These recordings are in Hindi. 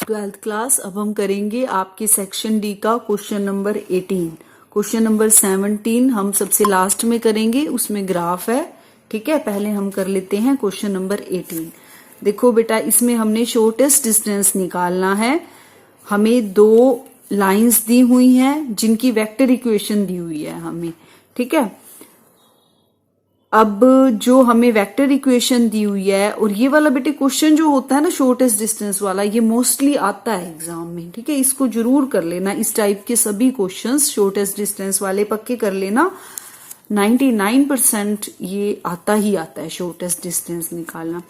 Twelfth class. अब हम करेंगे आपके सेक्शन डी का क्वेश्चन नंबर 18। क्वेश्चन नंबर 17 हम सबसे लास्ट में करेंगे, उसमें ग्राफ है। ठीक है, पहले हम कर लेते हैं क्वेश्चन नंबर 18। देखो बेटा, इसमें हमने शॉर्टेस्ट डिस्टेंस निकालना है। हमें दो लाइंस दी हुई हैं जिनकी वेक्टर इक्वेशन दी हुई है हमें। ठीक है, अब जो हमें वेक्टर इक्वेशन दी हुई है, और ये वाला बेटे क्वेश्चन जो होता है ना शॉर्टेस्ट डिस्टेंस वाला, ये मोस्टली आता है एग्जाम में। ठीक है, इसको जरूर कर लेना। इस टाइप के सभी क्वेश्चंस शॉर्टेस्ट डिस्टेंस वाले पक्के कर लेना। 99% ये आता ही आता है शॉर्टेस्ट डिस्टेंस निकालना।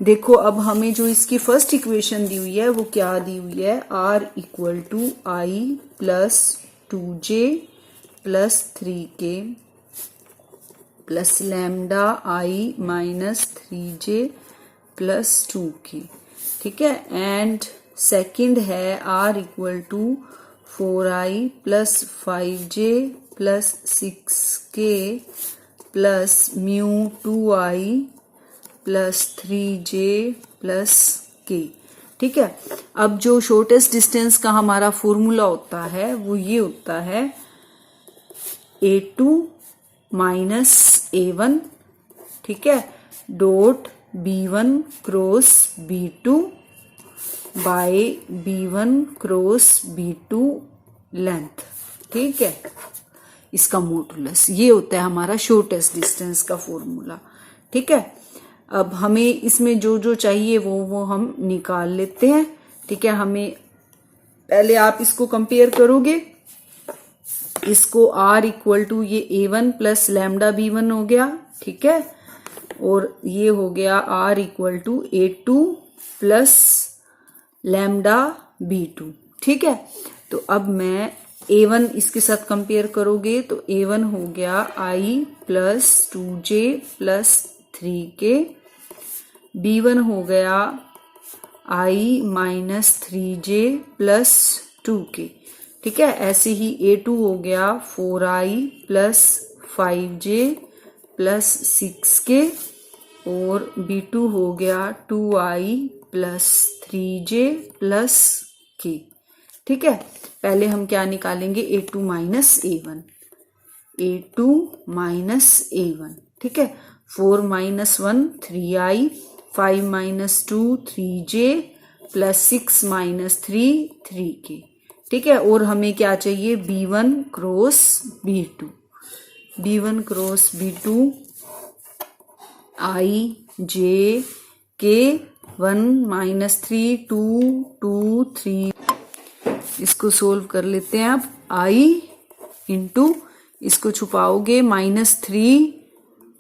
देखो, अब हमें जो इसकी फर्स्ट इक्वेशन दी हुई है वो क्या दी हुई है, r equal to i plus 2j plus 3k plus lambda i minus 3j plus 2k। ठीक है, एंड सेकंड है r equal to 4i plus 5j plus 6k plus mu 2i plus 3j plus k। ठीक है, अब जो शॉर्टेस्ट डिस्टेंस का हमारा फॉर्मूला होता है वो ये होता है a2 माइनस a1, ठीक है, dot b1 cross b2 by b1 cross b2 length. ठीक है, इसका मॉडुलस ये होता है हमारा शॉर्टेस्ट डिस्टेंस का फॉर्मूला। ठीक है, अब हमें इसमें जो जो चाहिए वो हम निकाल लेते हैं। ठीक है, हमें पहले आप इसको कंपेयर करोगे, इसको r इक्वल टू ये a1 प्लस लैम्डा b1 हो गया। ठीक है, और ये हो गया r equal to a2 plus lambda b2। ठीक है, तो अब मैं a1 इसके साथ कंपेयर करोगे तो a1 हो गया i plus 2j plus 3k, b1 हो गया i minus 3j plus 2k। ठीक है, ऐसे ही a2 हो गया 4i plus 5j plus 6k, और b2 हो गया 2i plus 3j plus k। ठीक है, पहले हम क्या निकालेंगे, a2 minus a1, a2 minus a1। ठीक है, 4 minus 1 3i, 5 minus 2 3j plus 6 minus 3 3k। ठीक है, और हमें क्या चाहिए, b1 cross b2, b1 cross b2 i j k 1 minus 3 2 2 3। इसको सोल्व कर लेते हैं। आप i इंटू इसको छुपाओगे -3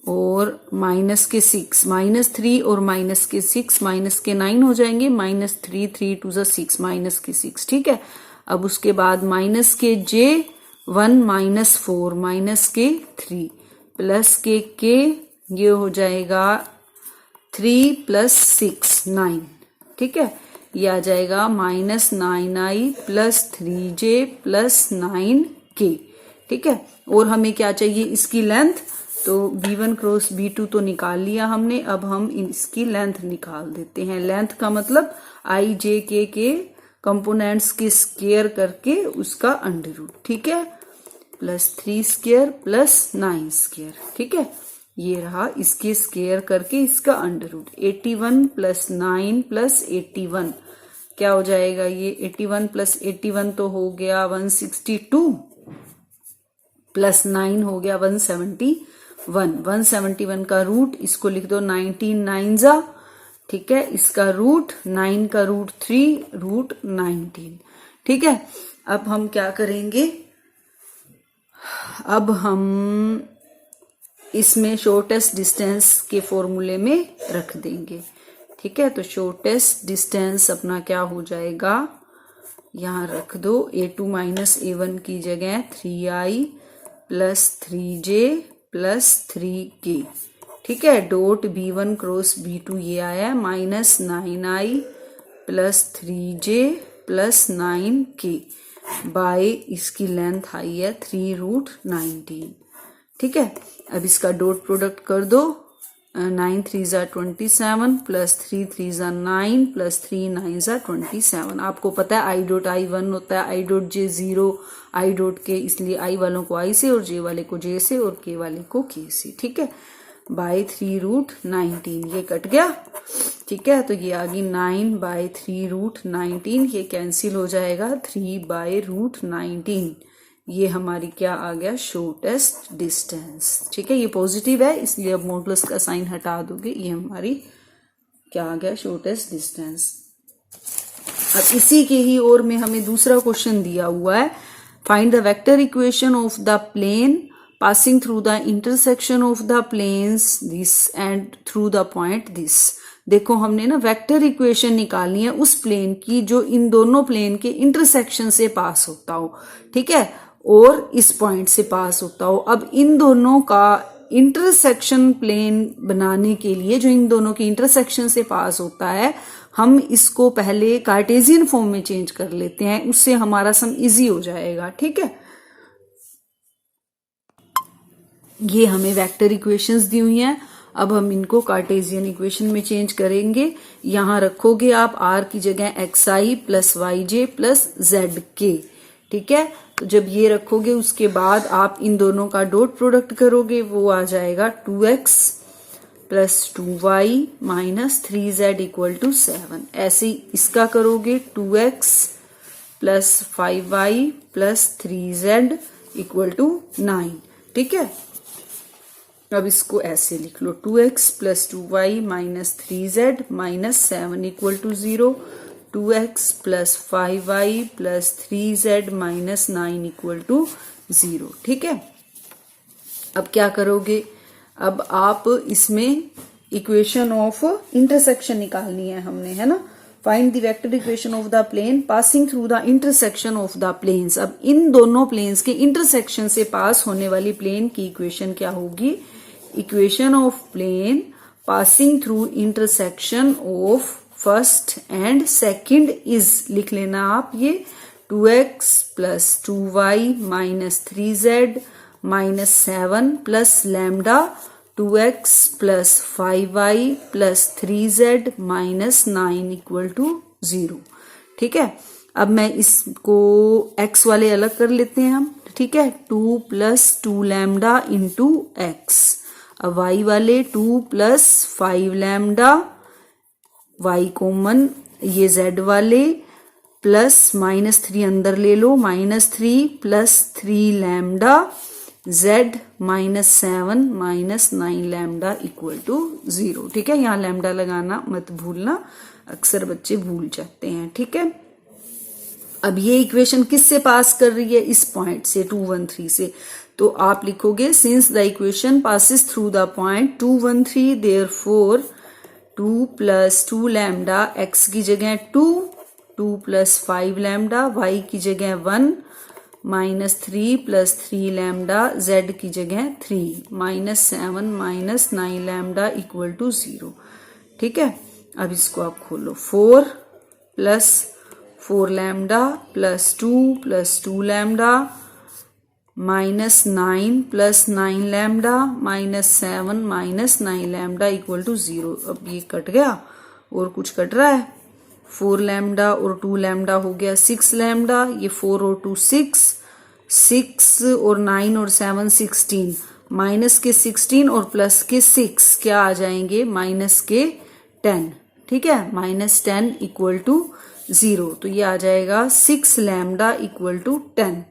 और माइनस के 6, -3 और माइनस के 6 माइनस के 9 हो जाएंगे, -3 3 2 6 माइनस के 6। ठीक है, अब उसके बाद माइनस के j1 माइनस 4 माइनस के 3 प्लस के k, ये हो जाएगा 3 प्लस 6 9। ठीक है, ये आ जाएगा minus 9i plus 3j plus 9k। ठीक है, और हमें क्या चाहिए, इसकी लेंथ, तो b1 क्रॉस b2 तो निकाल लिया हमने। अब हम इसकी लेंथ निकाल देते हैं। लेंथ का मतलब i j k के कंपोनेंट्स की स्क्वायर करके उसका अंडर रूट। ठीक है, प्लस 3 स्क्वायर प्लस 9 स्क्वायर। ठीक है, ये रहा, इसके स्क्वायर करके इसका अंडर रूट। 81 प्लस 9 प्लस 81 क्या हो जाएगा, ये 81 प्लस 81 तो हो गया 162 प्लस 9 हो गया 171। 171 का रूट इसको लिख दो 19 9 जा। ठीक है, इसका रूट 9 का रूट 3 रूट 19। ठीक है, अब हम क्या करेंगे, अब हम इसमें शॉर्टेस्ट डिस्टेंस के फॉर्मूले में रख देंगे। ठीक है, तो शॉर्टेस्ट डिस्टेंस अपना क्या हो जाएगा, यहां रख दो a2 माइनस a1 की जगह 3i plus 3j plus 3k। ठीक है, डॉट b1 क्रॉस b2 ये आया minus 9i plus 3j plus 9k by इसकी लेंथ आई है 3 रूट 19। ठीक है, अब इसका डॉट प्रोडक्ट कर दो 9 3 ज़ा 27 प्लस 3 3 ज़ा 9 प्लस 3 9 ज़ा 27। आपको पता है आई डॉट आई 1 होता है, I dot J 0, I dot के, इसलिए आई वालों को आई से और जे वाले को जे से और के वाले को के से। ठीक है, बाई 3 रूट 19 ये कट गया। ठीक है, तो ये आ गई 9 बाई 3 रूट 19, ये कैंसिल हो जाएगा 3 बाई रूट 19। ये हमारी क्या आ गया, शॉर्टेस्ट डिस्टेंस। ठीक है, ये पॉजिटिव है इसलिए अब मॉडुलस का साइन हटा दोगे, ये हमारी क्या आ गया, शॉर्टेस्ट डिस्टेंस। अब इसी के ही और में हमें दूसरा क्वेश्चन दिया हुआ है, find the vector equation of the plane passing through the intersection of the planes this and through the point this. देखो हमने ना वेक्टर इक्वेशन निकालनी है उस प्लेन की जो इन दोनों प्लेन के इंटरसेक्शन से पास होता हो। ठीक है, और इस पॉइंट से पास होता हो। अब इन दोनों का इंटरसेक्शन प्लेन बनाने के लिए, जो इन दोनों के इंटरसेक्शन से पास होता है, हम इसको पहले कार्टेशियन फॉर्म में चेंज कर लेते हैं, उससे हमारा सम इजी हो जाएगा। ठीक है, ये हमें वेक्टर इक्वेशंस दी हुई हैं, अब हम इनको कार्टेशियन इक्वेशन में चेंज करेंगे। यहां रखोगे आप r की जगह xi plus yj plus zk। ठीक है, तो जब ये रखोगे उसके बाद आप इन दोनों का डॉट प्रोडक्ट करोगे, वो आ जाएगा 2x plus 2y minus 3z equal to 7। ऐसे ही इसका करोगे 2x plus 5y plus 3z equal to 9। ठीक है, अब इसको ऐसे लिख लो, 2x plus 2y minus 3z minus 7 equal to 0, 2x plus 5y plus 3z minus 9 equal to 0। ठीक है, अब क्या करोगे, अब आप इसमें इक्वेशन ऑफ इंटरसेक्शन निकालनी है हमने, है ना। Find the vector equation of the plane passing through the intersection of the planes. अब इन दोनों प्लेन्स के इंटरसेक्शन से पास होने वाली प्लेन की इक्वेशन क्या होगी, equation of plane passing through intersection of first and second is, लिख लेना आप ये 2x plus 2y minus 3z minus 7 plus lambda 2x plus 5y plus 3z minus 9 equal to 0। ठीक है, अब मैं इसको x वाले अलग कर लेते हैं हम। ठीक है, 2 प्लस 2 लैम्डा इंटू x। अब y वाले 2 प्लस 5 लैम्डा, y कॉमन, ये z वाले प्लस माइनस 3 अंदर ले लो, minus 3 plus 3 lambda z minus 7 minus 9 lambda equal to 0। ठीक है, यहाँ लैम्डा लगाना मत भूलना, अक्सर बच्चे भूल जाते हैं। ठीक है, अब ये इक्वेशन किससे पास कर रही है, इस पॉइंट से 2 1 3 से। तो आप लिखोगे since the equation passes through the point 2 1 3 therefore 2 plus 2 lambda x की जगह 2, 2 प्लस 5 लैम्डा y की जगह 1 माइनस 3 प्लस 3 लैम्डा z की जगह 3 minus 7 minus 9 lambda equal to 0। ठीक है, अब इसको आप खोलो, 4 plus 4 lambda plus 2 lambda minus 9 plus 9 lambda minus 7 minus 9 lambda equal to 0। अब ये कट गया और कुछ कट रहा है, 4 लैम्डा और 2 लैम्डा हो गया 6 लैम्डा, ये 4 और 2 6, 6 और 9 और 7 16, माइनस के 16 और प्लस के 6 क्या आ जाएंगे, माइनस के 10। ठीक है, माइनस 10 इक्वल टू 0, तो ये आ जाएगा 6 लैम्डा इक्वल टू 10।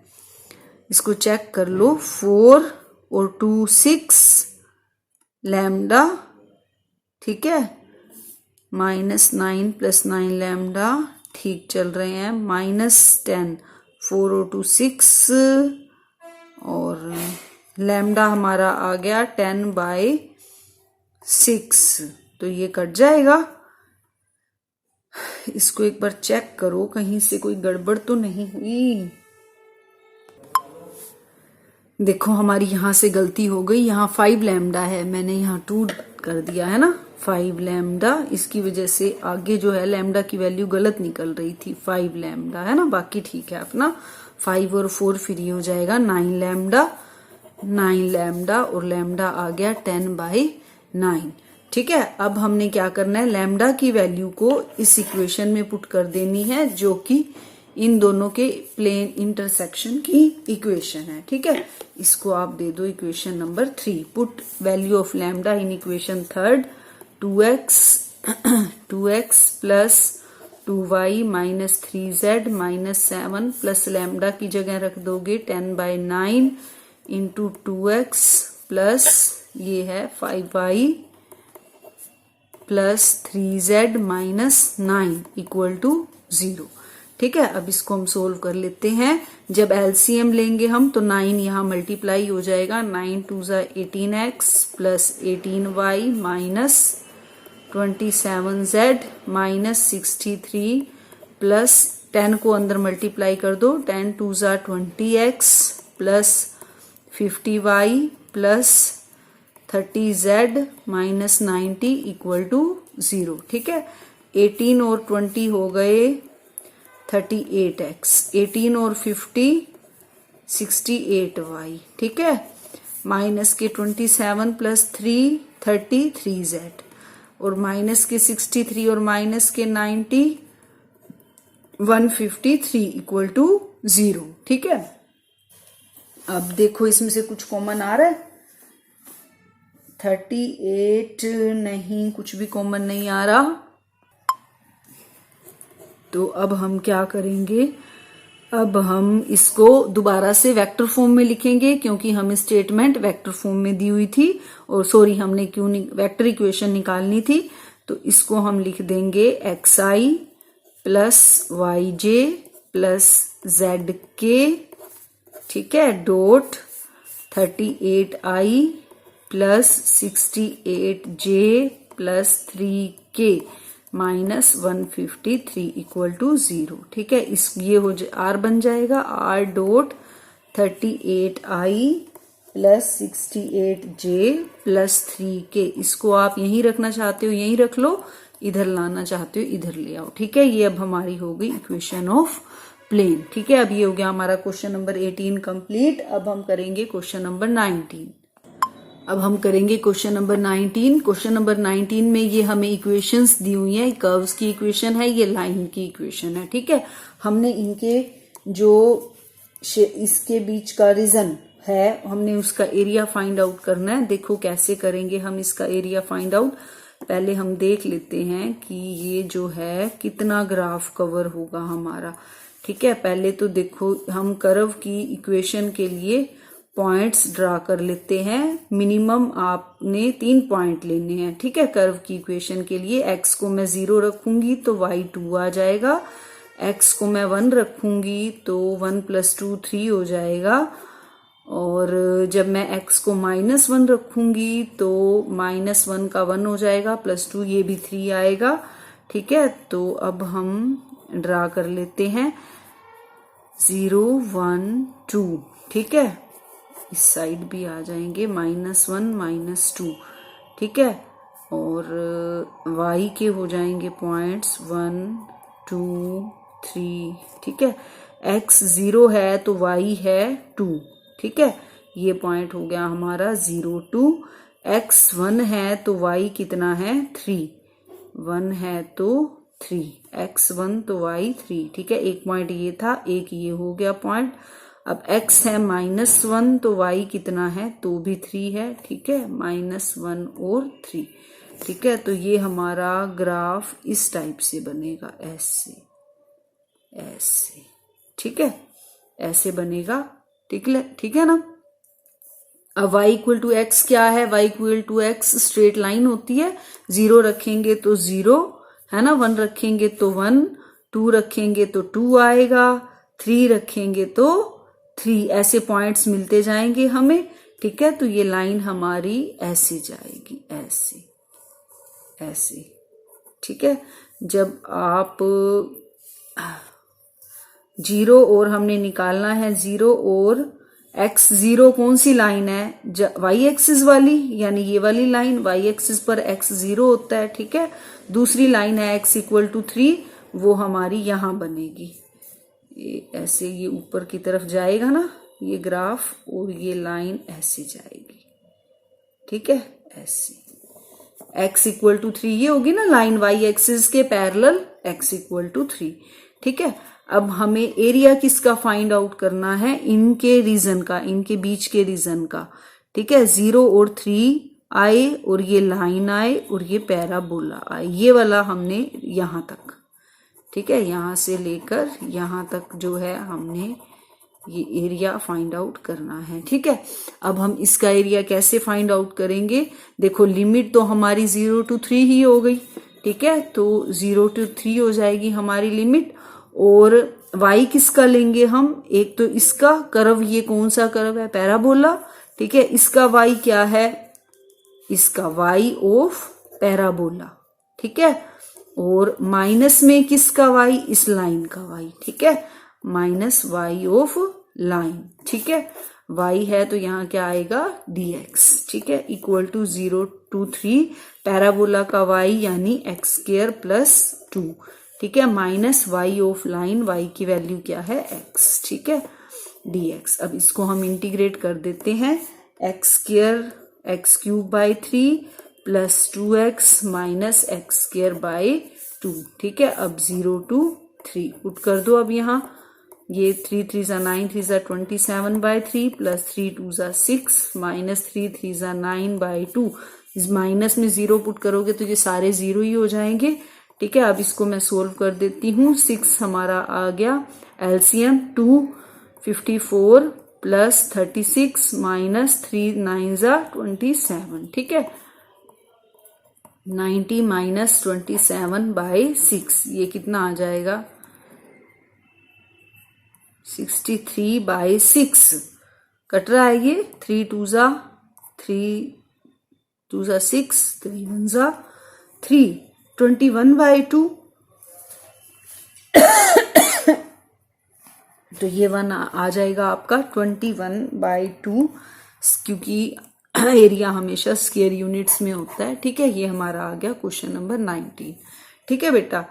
इसको चेक कर लो, 4 और 2 6 लैम्डा। ठीक है, माइनस 9 प्लस 9 लैम्डा, ठीक चल रहे हैं, माइनस 10, 4 और 2 6 और लैम्डा हमारा आ गया 10/6, तो ये कट जाएगा। इसको एक बार चेक करो कहीं से कोई गड़बड़ तो नहीं हुई। देखो हमारी यहां से गलती हो गई, यहाँ 5 लैम्डा है, मैंने यहाँ 2 कर दिया है ना, 5 लैम्डा, इसकी वजह से आगे जो है लैम्डा की वैल्यू गलत निकल रही थी, 5 लैम्डा है ना, बाकी ठीक है अपना। 5 और 4 फ्री हो जाएगा, 9 लैम्डा, 9 लैम्डा और लैम्डा आ गया 10/9। ठीक है, अब हमने क्या करना है, लैम्डा की वैल्यू को इस इक्वेशन में पुट कर देनी है जो कि इन दोनों के प्लेन इंटरसेक्शन की इक्वेशन है। ठीक है, इसको आप दे दो equation number 3। Put value of lambda in equation third, 2x plus 2y minus 3z minus 7 plus lambda की जगह रख दोगे 10/9 इंटू 2x प्लस ये है 5y plus 3z minus 9 equal to 0। ठीक है, अब इसको हम सोल्व कर लेते हैं। जब एलसीएम लेंगे हम तो 9 यहां मल्टीप्लाई हो जाएगा, 9 2 18x plus 18y minus 27z minus 63 plus 10 को अंदर मल्टीप्लाई कर दो, 10 2 20x plus 50y plus 30z minus 90 equal to 0। ठीक है, 18 और 20 हो गए 38x, 18 और 50 68y। ठीक है, माइनस के 27 प्लस 3 33z और माइनस के 63 और माइनस के 90 153 इक्वल टू 0। ठीक है, अब देखो इसमें से कुछ कॉमन आ रहा है, 38 नहीं, कुछ भी कॉमन नहीं आ रहा। तो अब हम क्या करेंगे, अब हम इसको दोबारा से वेक्टर फॉर्म में लिखेंगे क्योंकि हमें स्टेटमेंट वेक्टर फॉर्म में दी हुई थी, और सॉरी हमने क्यों वेक्टर इक्वेशन निकालनी थी, तो इसको हम लिख देंगे xi plus yj plus zk। ठीक है, dot 38i plus 68j plus 3k minus 153 equal to 0। ठीक है, इस ये हो आर बन जाएगा, R dot 38i plus 68j plus 3k। इसको आप यहीं रखना चाहते हो यहीं रख लो, इधर लाना चाहते हो इधर ले आओ। ठीक है, ये अब हमारी हो गई इक्वेशन ऑफ प्लेन। ठीक है, अब ये हो गया हमारा क्वेश्चन नंबर 18 कंप्लीट। अब हम करेंगे क्वेश्चन नंबर 19। अब हम करेंगे क्वेश्चन नंबर 19। क्वेश्चन नंबर 19 में ये हमें इक्वेशंस दी हुई हैं, कर्व्स की इक्वेशन है, ये लाइन की इक्वेशन है। ठीक है, हमने इनके जो इसके बीच का रीजन है हमने उसका एरिया फाइंड आउट करना है। देखो कैसे करेंगे हम इसका एरिया फाइंड आउट। पहले हम देख लेते हैं कि ये जो है कितना ग्राफ कवर होगा हमारा। ठीक है, पहले तो देखो हम कर्व की इक्वेशन के लिए पॉइंट्स ड्रा कर लेते हैं। मिनिमम आपने 3 पॉइंट लेने हैं। ठीक है, कर्व की इक्वेशन के लिए x को मैं 0 रखूंगी तो y 2 आ जाएगा, x को मैं 1 रखूंगी तो 1 + 2 3 हो जाएगा, और जब मैं x को -1 रखूंगी तो -1 का 1 हो जाएगा, +2 ये भी 3 आएगा। ठीक है, तो अब हम ड्रा कर लेते हैं 0 1 2। ठीक है, इस साइड भी आ जाएंगे -1 -2। ठीक है, और y के हो जाएंगे पॉइंट्स 1 2 3। ठीक है, x 0 है तो y है 2। ठीक है, ये पॉइंट हो गया हमारा 0 2। x 1 है तो y कितना है 3, 1 है तो 3, x 1 तो y 3। ठीक है, एक पॉइंट ये था, एक ये हो गया पॉइंट। अब x है -1 तो y कितना है, तो भी 3 है। ठीक है, -1 और 3। ठीक है, तो ये हमारा ग्राफ इस टाइप से बनेगा, ऐसे ऐसे। ठीक है, ऐसे बनेगा। ठीक है ना। अब y = x क्या है, y = x स्ट्रेट लाइन होती है। 0 रखेंगे तो 0 है ना, 1 रखेंगे तो 1, 2 रखेंगे तो 2 आएगा, 3 रखेंगे तो 3, ऐसे पॉइंट्स मिलते जाएंगे हमें। ठीक है, तो ये लाइन हमारी ऐसे जाएगी, ऐसे ऐसे। ठीक है, जब आप 0 और हमने निकालना है 0 और x0 कौन सी लाइन है, y एक्सिस वाली, यानी ये वाली लाइन y एक्सिस पर x0 होता है। ठीक है, दूसरी लाइन है x = 3, वो हमारी यहां बनेगी, ये ऐसे, ये ऊपर की तरफ जाएगा ना ये ग्राफ, और ये लाइन ऐसे जाएगी। ठीक है, ऐसे। x इक्वल टू 3, ये होगी ना लाइन y एक्सिस के पैरेलल x इक्वल टू 3। ठीक है, अब हमें एरिया किसका फाइंड आउट करना है, इनके रीजन का, इनके बीच के रीजन का। ठीक है, 0 और 3 आए और ये लाइन आए और ये पैराबोला आए, ये वाला हमने यहां तक, ठीक है, यहां से लेकर यहां तक जो है हमने ये एरिया फाइंड आउट करना है। ठीक है, अब हम इसका एरिया कैसे फाइंड आउट करेंगे, देखो लिमिट तो हमारी 0 to 3 ही हो गई। ठीक है, तो 0 to 3 हो जाएगी हमारी लिमिट, और y किसका लेंगे हम, एक तो इसका कर्व, ये कौन सा कर्व है, पैराबोला। ठीक है, इसका y क्या है, इसका y ऑफ पैराबोला। ठीक है, और माइनस में किसका y, इस लाइन का y। ठीक है, माइनस y ऑफ लाइन। ठीक है, y है तो यहाँ क्या आएगा dx। ठीक है, इक्वल टू 0 to 3 पैराबोला का y यानी x स्क्वायर प्लस 2। ठीक है, minus y of line, y की वैल्यू क्या है x। ठीक है, dx। अब इसको हम इंटीग्रेट कर देते हैं, x square x cube by 3 plus 2x minus x square by 2। ठीक है, अब 0 to 3 पुट कर दो। अब यहाँ ये 3 3 जा 9, 3 जा 27 बाई 3 प्लस 3 2 जा 6 माइनस 3 3 जा 9 बाई 2। इस माइनस में 0 पुट करोगे तो ये सारे 0 ही हो जाएंगे। ठीक है, अब इसको मैं सोल्व कर देती हूँ। 6 हमारा आ गया, एलसीएम 2 54 प्लस 36 माइनस 3 9 जा 27। ठीक है, 90 माइनस 27 बाई 6, ये कितना आ जाएगा 63 बाई 6। कट रहा है ये, 3 2 जा 6, 3 1 जा 3, 21 बाई 2। तो ये 1 आ जाएगा आपका 21 बाई 2, क्योंकि एरिया हमेशा स्क्वायर यूनिट्स में होता है। ठीक है, ये हमारा आ गया क्वेश्चन नंबर 19। ठीक है बेटा,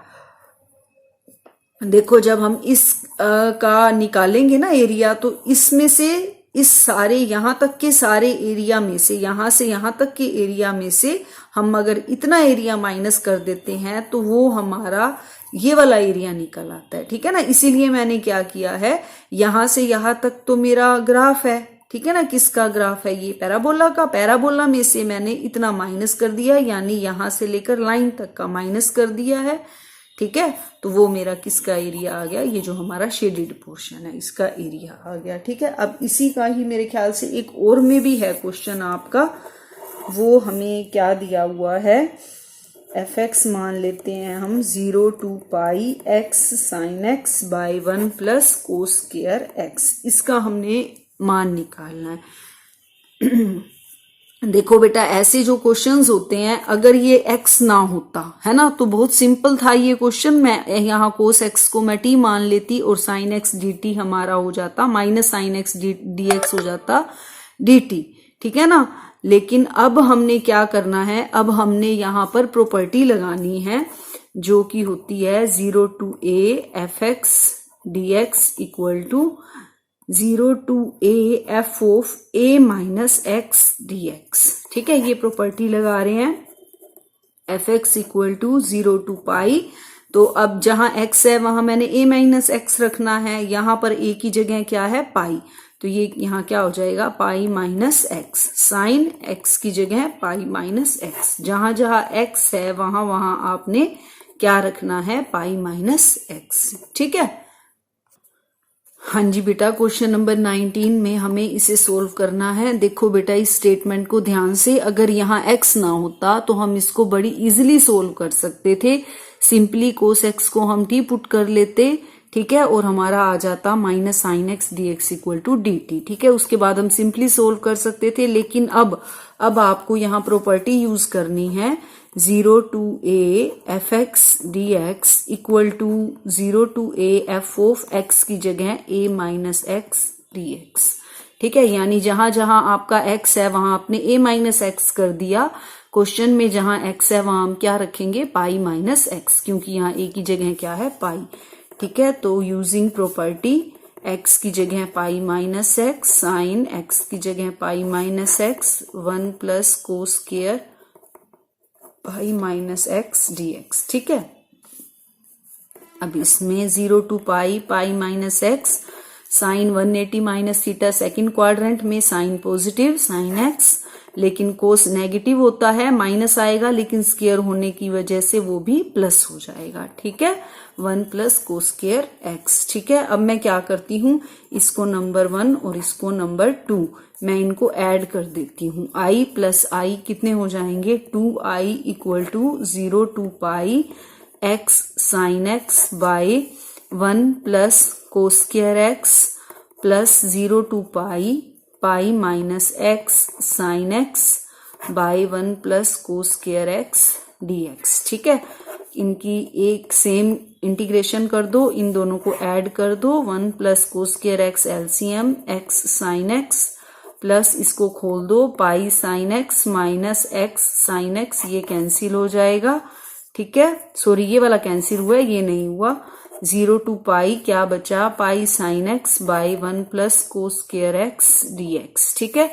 देखो जब हम इस का निकालेंगे ना एरिया, तो इसमें से इस सारे यहां तक के सारे एरिया में से, यहां से यहां तक के एरिया में से हम अगर इतना एरिया माइनस कर देते हैं तो वो हमारा ये वाला एरिया निकल आता है। ठीक है ना, इसीलिए मैंने क्या किया है, यहां से यहां तक तो मेरा ग्राफ है। ठीक है ना, किसका ग्राफ है, ये पैराबोला का। पैराबोला में से मैंने इतना माइनस कर दिया, यानी यहां से लेकर लाइन तक का माइनस कर दिया है। ठीक है, तो वो मेरा किसका एरिया आ गया, ये जो हमारा शेडेड पोर्शन है इसका एरिया आ गया। ठीक है, अब इसी का ही मेरे ख्याल से एक और में भी है क्वेश्चन आपका, वो हमें क्या दिया हुआ है, fx मान लेते हैं हम 0 to pi x sine x by 1 plus cos square x, इसका हमने मान निकालना है। देखो बेटा, ऐसे जो क्वेश्चंस होते हैं, अगर ये x ना होता है ना, तो बहुत सिंपल था ये क्वेश्चन। मैं यहाँ कोस x को मैं t मान लेती और साइन x dt हमारा हो जाता माइनस साइन x dx हो जाता dt। ठीक है ना, लेकिन अब हमने क्या करना है, अब हमने यहाँ पर प्रॉपर्टी लगानी है जो कि होती है 0 to a fx dx equal to 0 to a f of a minus x dx। ठीक है, ये प्रॉपर्टी लगा रहे हैं, fx इक्वल टू 0 to पाई। तो अब जहां x है वहां मैंने a माइनस x रखना है, यहां पर a की जगह क्या है, पाई। तो ये यहाँ क्या हो जाएगा, pi minus x, sine x की जगह पाई माइनस x। जहां जहां x है वहां वहां आपने क्या रखना है, पाई माइनस x। ठीक है, हाँ जी बेटा, क्वेश्चन नंबर 19 में हमें इसे सोल्व करना है। देखो बेटा, इस स्टेटमेंट को ध्यान से, अगर यहाँ x ना होता तो हम इसको बड़ी इजीली सोल्व कर सकते थे। सिंपली कोस x को हम t पुट कर लेते, ठीक है, और हमारा आ जाता minus sine x dx equal to dt। ठीक है, उसके बाद हम सिंपली सोल्व कर सकते थे, लेकिन अब आपको यहाँ प्रॉपर्टी यूज करनी है 0 to a fx dx equal to 0 to a f of x की जगह a माइनस x dx। ठीक है, यानी जहां जहां आपका x है वहां आपने a माइनस x कर दिया। क्वेश्चन में जहां x है वहां हम क्या रखेंगे, पाई माइनस x, क्योंकि यहाँ a की जगह क्या है, पाई। ठीक है, तो यूजिंग प्रॉपर्टी x की जगह pi minus x, sine x की जगह pi minus x, 1 plus cos square pi minus x d x. ठीक है, अब इसमें 0 to pi, pi minus x, sine 180 minus theta, second quadrant में साइन पॉजिटिव साइन एक्स, लेकिन कोस नेगेटिव होता है, माइनस आएगा, लेकिन स्क्वायर होने की वजह से वो भी प्लस हो जाएगा। ठीक है, 1 प्लस कोस स्क्वायर एक्स। ठीक है, अब मैं क्या करती हूं, इसको नंबर 1 और इसको नंबर 2 मैं इनको ऐड कर देती हूं। i प्लस आई कितने हो जाएंगे, 2i equal to 0 to pi x sine x by 1 plus cos square x plus 0 to pi pi minus x sine x by 1 plus cos square x d x. ठीक है, इनकी एक सेम इंटीग्रेशन कर दो, इन दोनों को ऐड कर दो, 1 plus cos square x LCM x sine x plus इसको खोल दो पाई sine x minus x sine x, ये कैंसिल हो जाएगा। ठीक है, सॉरी ये वाला कैंसिल हुआ है, ये नहीं हुआ। 0 टू पाई क्या बचा, pi sine x by 1 plus cos square x d x. ठीक है,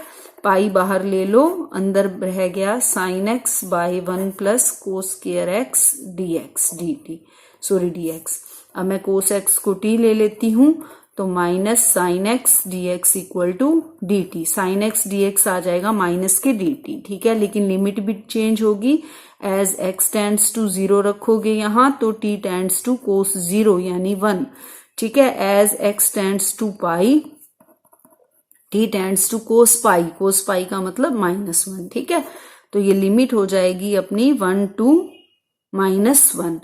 पाई बाहर ले लो, अंदर रह गया sine x by 1 plus cos square x d x d t, sorry d x. अब मैं कोस एक्स को टी ले लेती हूं, तो minus sine x d x equal to d t, sine x d x आ जाएगा माइनस के डी टी। ठीक है, लेकिन लिमिट भी चेंज होगी, एज एक्स टेंड्स टू 0 रखोगे यहां तो टी टेंड्स टू कोस 0 यानी 1। ठीक है, as x tends to pi t tends to cos pi का मतलब -1। ठीक है, तो ये लिमिट हो जाएगी अपनी 1 टू -1।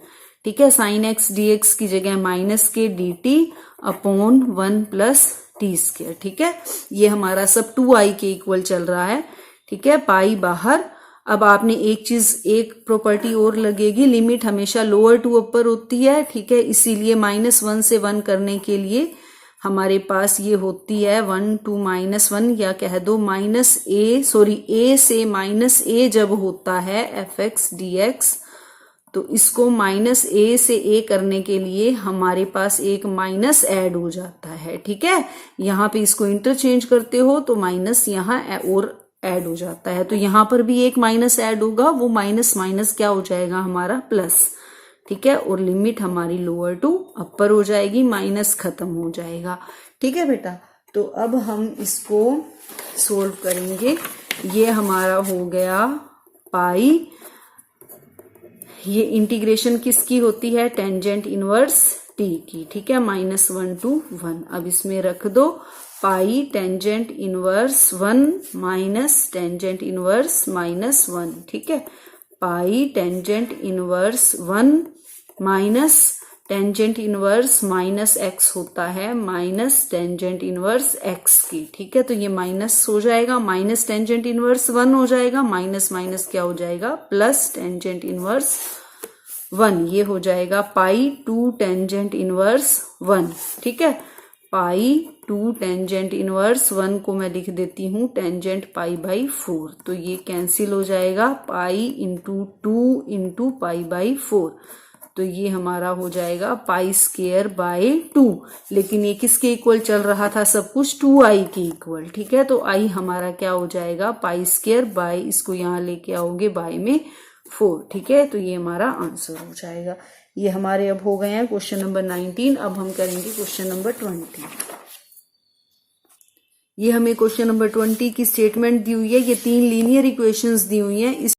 ठीक है, साइन एक्स डी एक्स की जगह माइनस के D T upon 1 plus T square. ठीक है, ये हमारा सब 2i के इक्वल चल रहा है। ठीक है, पाई बाहर। अब आपने एक प्रॉपर्टी और लगेगी, लिमिट हमेशा लोअर टू अपर होती है। ठीक है, इसीलिए -1 से 1 करने के लिए हमारे पास ये होती है 1 टू -1, या कह दो a से -a जब होता है एफ एक्स डी एक्स, तो इसको -a से a करने के लिए हमारे पास एक माइनस ऐड हो जाता है। ठीक है, यहाँ पे इसको इंटरचेंज करते हो तो माइनस यहाँ और ऐड हो जाता है, तो यहाँ पर भी एक माइनस ऐड होगा, वो माइनस माइनस क्या हो जाएगा हमारा प्लस। ठीक है, और लिमिट हमारी लोअर टू अपर हो जाएगी, माइनस खत्म हो जाएगा। ठीक है बेटा, तो अब हम इसको सोल्व करेंगे। ये हमारा हो गया पाई, ये इंटीग्रेशन किसकी होती है, टेंजेंट इनवर्स टी की। ठीक है, -1 टू 1। अब इसमें रख दो pi tangent inverse 1 minus tangent inverse -1। ठीक है, pi tangent inverse 1 minus tangent inverse minus x होता है माइनस टेंजेंट इनवर्स एक्स की। ठीक है, तो ये माइनस हो जाएगा, माइनस टेंजेंट इनवर्स 1 हो जाएगा, माइनस माइनस क्या हो जाएगा प्लस टेंजेंट इनवर्स 1, ये हो जाएगा पाई 2 टेंजेंट इनवर्स 1। ठीक है, पाई 2 टेंजेंट इनवर्स 1 को मैं लिख देती हूं टेंजेंट पाई बाई 4, तो ये कैंसिल हो जाएगा, pi into 2 into pi by 4, तो ये हमारा हो जाएगा पाई स्क्वायर बाय 2। लेकिन ये किसके इक्वल चल रहा था, सब कुछ 2i के इक्वल। ठीक है, तो i हमारा क्या हो जाएगा पाई स्क्वायर बाय, इसको यहाँ लेके आओगे बाय में 4। ठीक है, तो ये हमारा आंसर हो जाएगा। ये हमारे अब हो गए हैं क्वेश्चन नंबर 19। अब हम करेंगे क्वेश्चन नंबर 20। ये हमें क्वेश्चन नंबर 20 की स्टेटमेंट दी हुई है, ये 3 लीनियर इक्वेशंस दी हुई हैं।